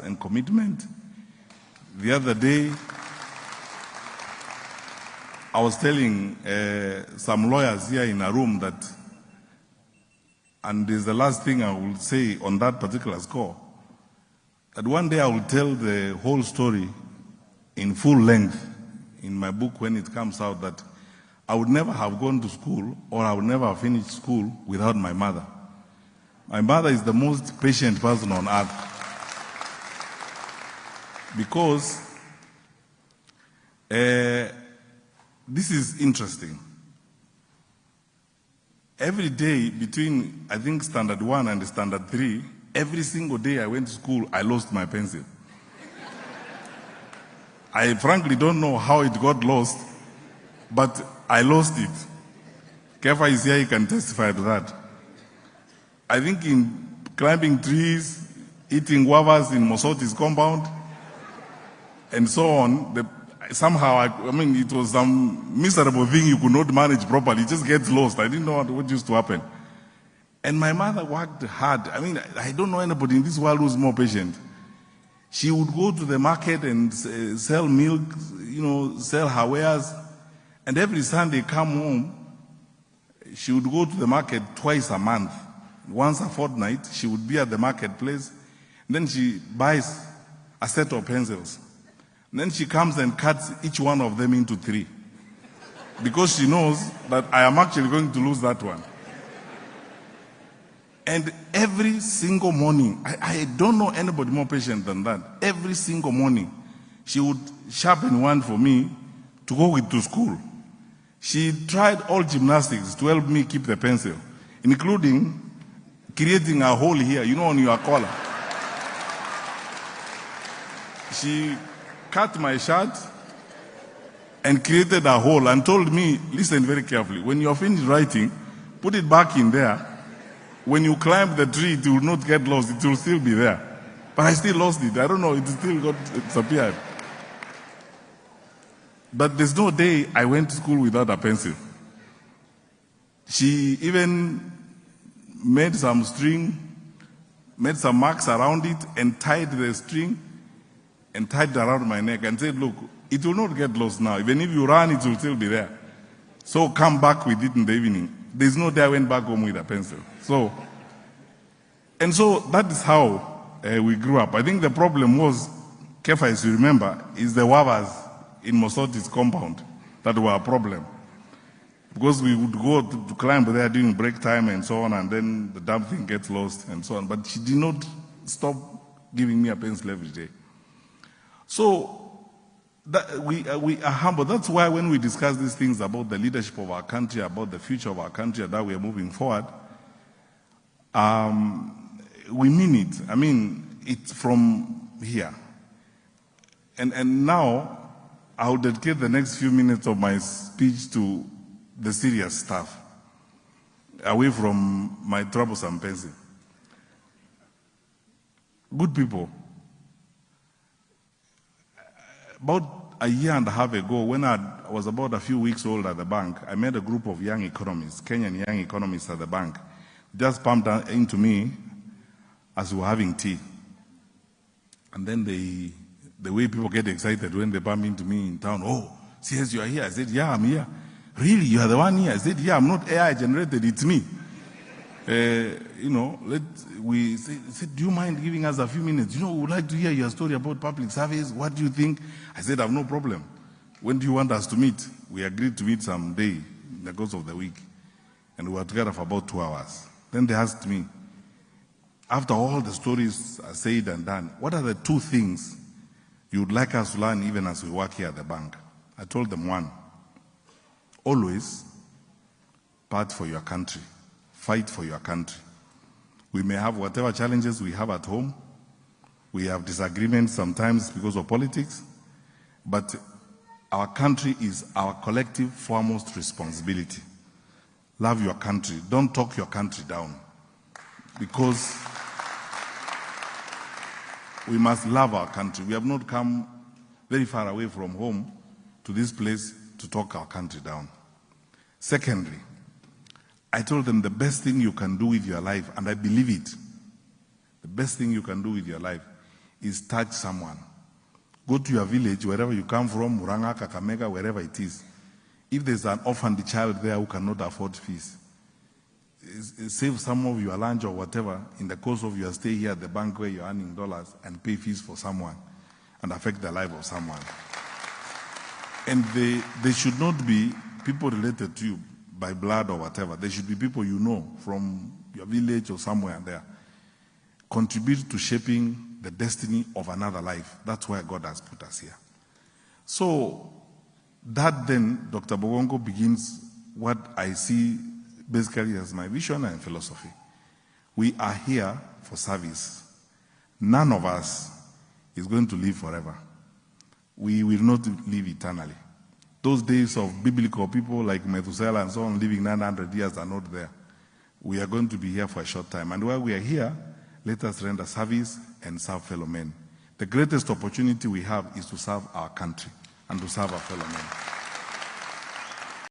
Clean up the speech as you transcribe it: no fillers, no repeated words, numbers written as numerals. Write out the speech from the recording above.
and commitment. The other day, I was telling some lawyers here in a room that, and this is the last thing I will say on that particular score, that one day I will tell the whole story in full length in my book when it comes out, that I would never have gone to school, or I would never have finished school without my mother. My mother is the most patient person on earth. Because this is interesting. Every day between, I think, standard 1 and standard 3, every single day I went to school, I lost my pencil. I frankly don't know how it got lost, but I lost it. Kefa is here, he can testify to that. I think in climbing trees, eating guavas in Mosoti's compound, and so on, somehow, I mean, it was some miserable thing you could not manage properly. It just gets lost. I didn't know what used to happen. And my mother worked hard. I mean, I don't know anybody in this world who's more patient. She would go to the market and sell milk, sell her wares. And every Sunday come home, she would go to the market twice a month. Once a fortnight, she would be at the marketplace. Then she buys a set of pencils. And then she comes and cuts each one of them into 3. Because she knows that I am actually going to lose that one. And every single morning, I don't know anybody more patient than that. Every single morning, she would sharpen one for me to go with to school. She tried all gymnastics to help me keep the pencil, including creating a hole here, on your collar. She cut my shirt and created a hole and told me, listen very carefully, when you're finished writing, put it back in there. When you climb the tree, it will not get lost. It will still be there. But I still lost it. I don't know. It still got disappeared. But there's no day I went to school without a pencil. She even made some string, made some marks around it, and tied the string and tied it around my neck and said, look, it will not get lost now. Even if you run, it will still be there. So come back with it in the evening. There's no day I went back home with a pencil. So that is how we grew up. I think the problem was, Kefa, as you remember, is the wavas in Mosoti's compound that were a problem. Because we would go to climb there during break time and so on, and then the damn thing gets lost and so on. But she did not stop giving me a pencil every day. So we are humble. That's why when we discuss these things about the leadership of our country, about the future of our country, that we are moving forward, we mean it. I mean, it's from here. And now, I will dedicate the next few minutes of my speech to the serious stuff, away from my troublesome pencil. Good people, about a year and a half ago, when I was about a few weeks old at the bank, I met a group of young economists, Kenyan young economists at the bank, just pumped into me as we were having tea. And then the way people get excited when they bump into me in town, oh, CS, you are here. I said, yeah, I'm here. Really, you are the one here? I said, yeah, I'm not AI generated, it's me. We said, do you mind giving us a few minutes? We would like to hear your story about public service. What do you think? I said, I have no problem. When do you want us to meet? We agreed to meet someday in the course of the week. And we were together for about 2 hours. Then they asked me, after all the stories are said and done, what are the 2 things you would like us to learn even as we work here at the bank? I told them, 1, always part for your country. Fight for your country. We may have whatever challenges we have at home. We have disagreements sometimes because of politics. But our country is our collective foremost responsibility. Love your country. Don't talk your country down. Because we must love our country. We have not come very far away from home to this place to talk our country down. Secondly, I told them the best thing you can do with your life, and I believe it, the best thing you can do with your life is touch someone. Go to your village, wherever you come from, Muranga, Kakamega, wherever it is. If there's an orphaned child there who cannot afford fees, save some of your lunch or whatever in the course of your stay here at the bank where you're earning dollars and pay fees for someone and affect the life of someone. And they should not be people related to you by blood or whatever. They should be people you know from your village or somewhere there. Contribute to shaping the destiny of another life. That's where God has put us here. So that then, Dr. Bogongo begins what I see basically as my vision and philosophy. We are here for service. None of us is going to live forever. We will not live eternally. Those days of biblical people like Methuselah and so on living 900 years are not there. We are going to be here for a short time. And while we are here, let us render service and serve fellow men. The greatest opportunity we have is to serve our country and to serve our fellow men.